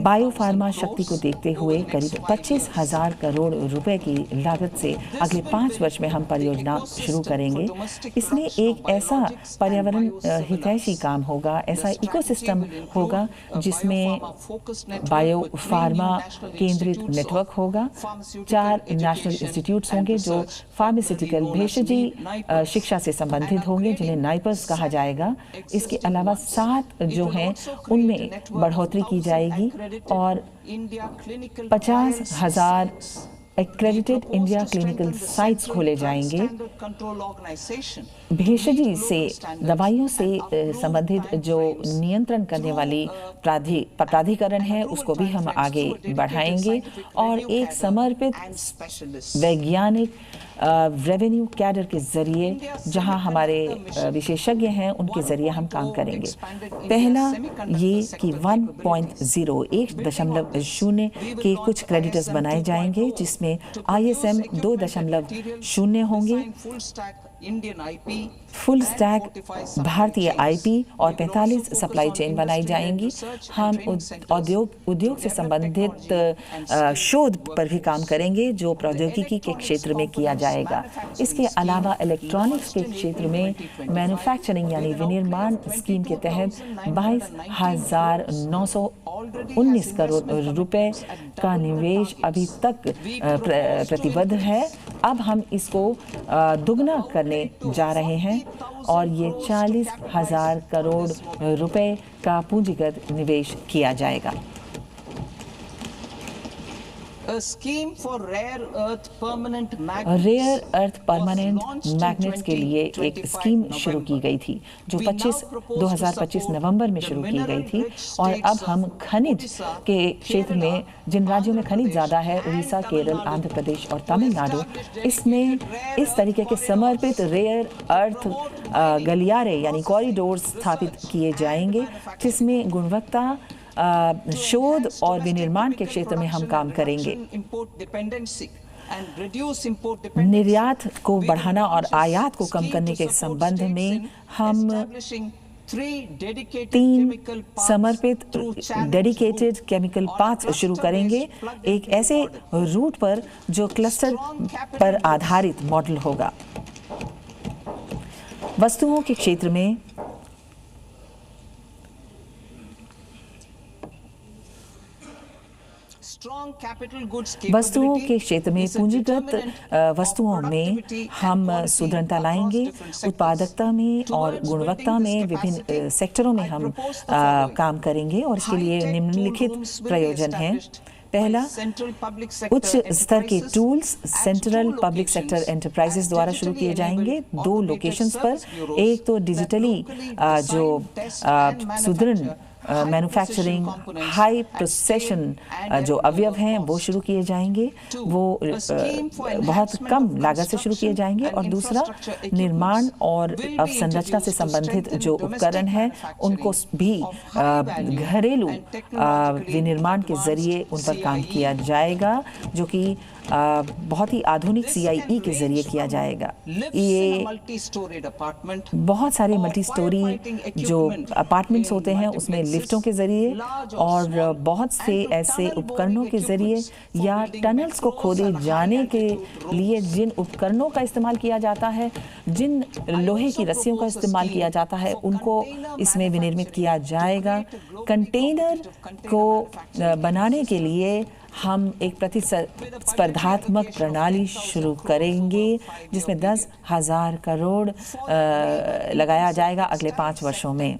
Biopharma शक्ति को देखते हुए करीब 25,000 करोड़ रुपए की लागत से अगले 5 वर्ष में हम परियोजना शुरू करेंगे। इसमें एक ऐसा पर्यावरण हितैषी काम होगा, ऐसा इकोसिस्टम होगा जिसमें बायोफार्मा केंद्रित नेटवर्क होगा। 4 नेशनल इंस्टीट्यूट्स होंगे जो फार्मास्यूटिकल भेषजी शिक्षा से संबंधित होंगे, जिन्हें नाइपर्स कहा जाएगा। इसके अलावा 7 जो हैं उनमें बढ़ोतरी की जाएगी और 50,000 एक्रेडिटेड इंडिया क्लिनिकल साइट्स खोले जाएंगे। भेषजी से दवाइयों से संबंधित जो नियंत्रण करने वाली प्राधिकरण है उसको भी हम आगे बढ़ाएंगे और एक समर्पित वैज्ञानिक रेवेन्यू कैडर के जरिए, जहां हमारे विशेषज्ञ हैं उनके जरिए हम काम करेंगे। पहला ये कि 1.0 के कुछ क्रेडिटर्स बनाए जाएंगे, जिसमें ISM 2.0 होंगे, फुल स्टैक भारतीय IP और 45 सप्लाई चेन बनाई जाएंगी। हम उद्योग से संबंधित शोध पर भी काम करेंगे जो प्रौद्योगिकी के क्षेत्र में किया जाएगा। इसके अलावा इलेक्ट्रॉनिक्स के क्षेत्र में मैन्युफैक्चरिंग यानी विनिर्माण स्कीम के तहत 22,919 करोड़ रुपए का निवेश अभी तक प्रतिबद्ध है। अब हम इसको दुगना करने जा रहे हैं और ये 40,000 करोड़ रुपए का पूंजीगत निवेश किया जाएगा। रेयर अर्थ परमानेंट मैग्नेट्स के लिए एक स्कीम शुरू की गई थी जो 2025 नवंबर में शुरू की गई थी और अब हम खनिज के क्षेत्र में, जिन राज्यों में खनिज ज़्यादा है, उड़ीसा, केरल, आंध्र प्रदेश और तमिलनाडु, इसमें इस तरीके के समर्पित रेयर अर्थ गलियारे यानी कॉरिडोर्स स्थापित किए जाएंगे, जिसमें गुणवत्ता शोध और विनिर्माण के क्षेत्र में हम काम करेंगे। निर्यात को बढ़ाना और आयात को कम करने के संबंध में हम 3 समर्पित डेडिकेटेड केमिकल पाथ्स शुरू करेंगे, एक ऐसे रूट पर जो क्लस्टर पर आधारित मॉडल होगा। वस्तुओं के क्षेत्र में पूंजीगत वस्तुओं में हम सुदृढ़ता लाएंगे। उत्पादकता में और गुणवत्ता में विभिन्न सेक्टरों में हम काम करेंगे और इसके लिए निम्नलिखित प्रयोजन हैं। पहला, उच्च स्तर के tools central public sector enterprises द्वारा शुरू किए जाएंगे 2 लोकेशंस पर। एक तो डिजिटली जो सुदृढ़ मैन्युफैक्चरिंग हाई प्रोसेशन जो अवयव हैं वो शुरू किए जाएंगे, वो बहुत कम लागत से शुरू किए जाएंगे। और दूसरा, निर्माण और अवसंरचना से संबंधित जो उपकरण हैं उनको भी घरेलू विनिर्माण के जरिए उन पर काम किया जाएगा, जो कि बहुत ही आधुनिक CIE के जरिए किया जाएगा। ये बहुत सारे मल्टी स्टोरी जो अपार्टमेंट्स होते हैं उसमें लिफ्टों के जरिए और बहुत से ऐसे उपकरणों के जरिए या टनल्स को खोदे जाने के लिए जिन उपकरणों का इस्तेमाल किया जाता है, जिन लोहे की रस्सियों का इस्तेमाल किया जाता है, उनको इसमें विनिर्मित किया जाएगा। कंटेनर को बनाने के लिए हम एक प्रतिस्पर्धात्मक प्रणाली शुरू करेंगे जिसमें 10,000 करोड़ लगाया जाएगा अगले 5 वर्षों में।